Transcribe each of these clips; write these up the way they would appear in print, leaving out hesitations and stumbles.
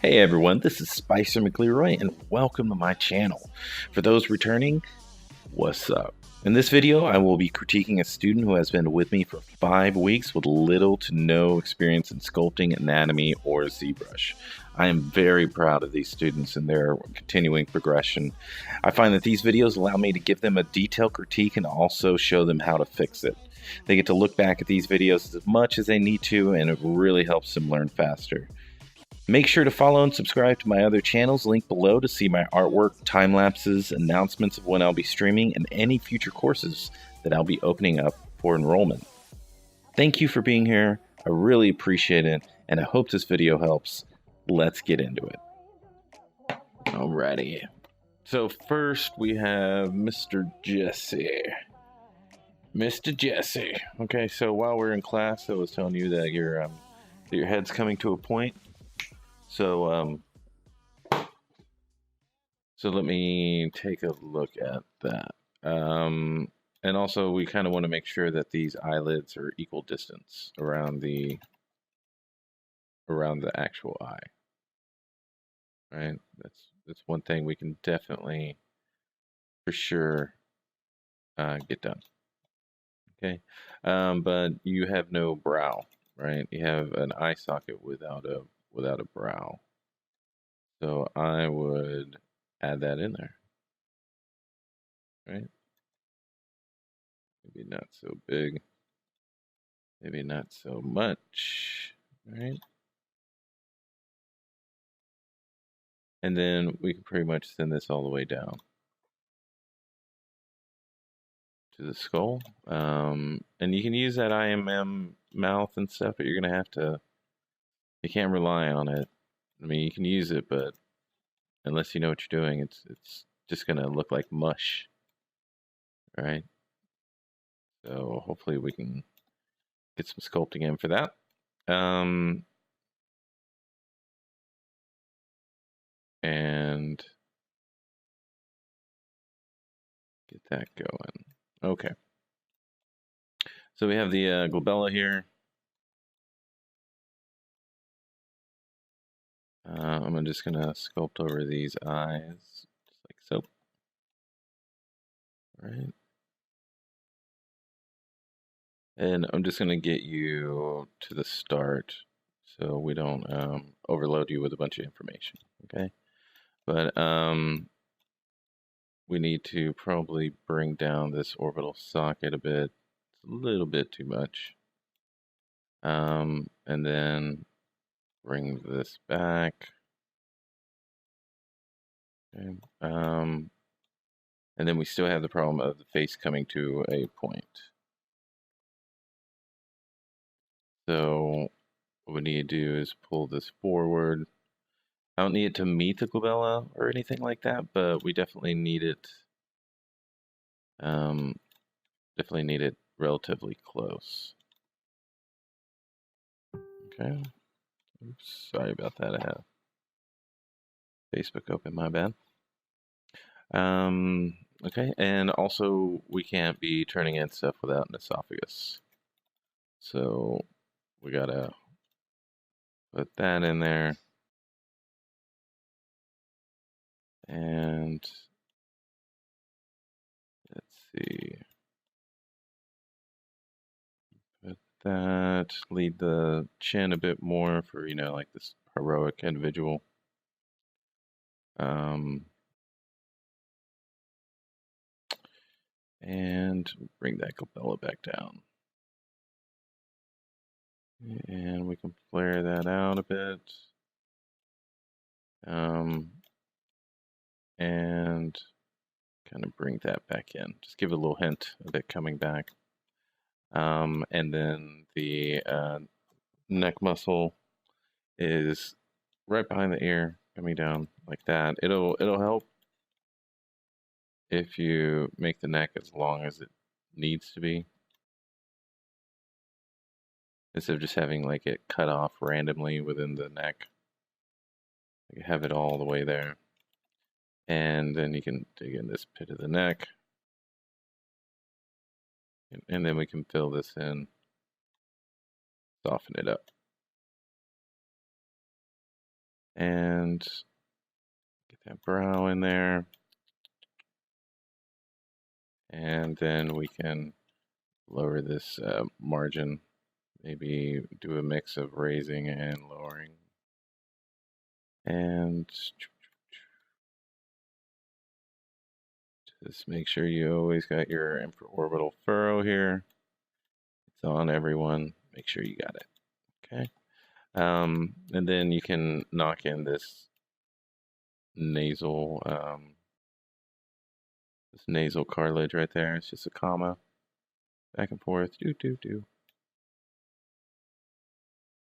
Hey everyone, this is Spicer McLeroy and welcome to my channel. For those returning, what's up? In this video, I will be critiquing a student who has been with me for 5 weeks with little to no experience in sculpting, anatomy, or ZBrush. I am very proud of these students and their continuing progression. I find that these videos allow me to give them a detailed critique and also show them how to fix it. They get to look back at these videos as much as they need to, and it really helps them learn faster. Make sure to follow and subscribe to my other channels linked below to see my artwork, time lapses, announcements of when I'll be streaming, and any future courses that I'll be opening up for enrollment. Thank you for being here. I really appreciate it, and I hope this video helps. Let's get into it. Alrighty. So first we have Mr. Jesse. Mr. Jesse. Okay, so while we're in class, I was telling you that your head's coming to a point. So let me take a look at that. And also we kind of want to make sure that these eyelids are equal distance around the actual eye. Right? That's one thing we can definitely for sure get done. Okay. But you have no brow, right? You have an eye socket without a brow. So I would add that in there. Right? Maybe not so big. Maybe not so much. Right? And then we can pretty much send this all the way down to the skull. And you can use that IMM mouth and stuff, but you're gonna have to, you can't rely on it. I mean, you can use it, but unless you know what you're doing, it's just gonna look like mush, right? So hopefully we can get some sculpting in for that. And get that going. Okay. So we have the glabella here. I'm just gonna sculpt over these eyes, just like so. Right. And I'm just gonna get you to the start so we don't overload you with a bunch of information, okay? But we need to probably bring down this orbital socket a bit, a little bit too much. And then bring this back. Okay. And then we still have the problem of the face coming to a point. So what we need to do is pull this forward. I don't need it to meet the glabella or anything like that, but we definitely need it. Definitely need it relatively close. Okay. Oops, sorry about that. I have Facebook open. My bad. Okay, and also we can't be turning in stuff without an esophagus. So we gotta put that in there. And let's see. Put that, lead the chin a bit more for, you know, like this heroic individual. And bring that glabella back down. And we can flare that out a bit. And kind of bring that back in. Just give it a little hint of it coming back. And then the neck muscle is right behind the ear, coming down like that. It'll help if you make the neck as long as it needs to be, instead of just having like it cut off randomly within the neck. You have it all the way there. And then you can dig in this pit of the neck. And then we can fill this in, soften it up. And get that brow in there. And then we can lower this margin. Maybe do a mix of raising and lowering. And just make sure you always got your infraorbital furrow here. It's on everyone. Make sure you got it. Okay. And then you can knock in this nasal cartilage right there. It's just a comma, back and forth, do.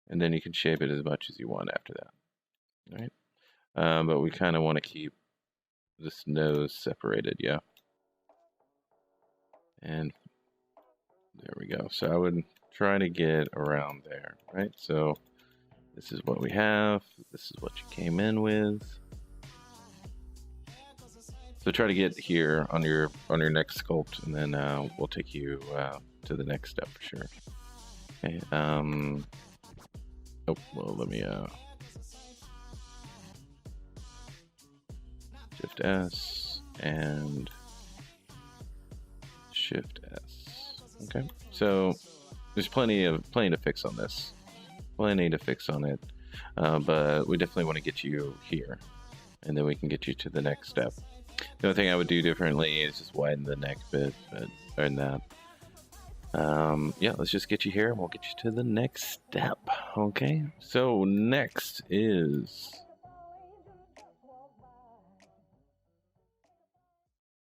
And then you can shape it as much as you want after that. All right. But we kind of want to keep this nose separated, yeah. And there we go. So I would try to get around there, right? So this is what we have. This is what you came in with. So try to get here on your next sculpt, and then we'll take you to the next step for sure. Okay. Oh well, let me Shift S and Shift S. Okay. So there's plenty to fix on this. Plenty to fix on it, but we definitely want to get you here, and then we can get you to the next step. The only thing I would do differently is just widen the neck bit, but other than that, yeah, let's just get you here and we'll get you to the next step. Okay, so next is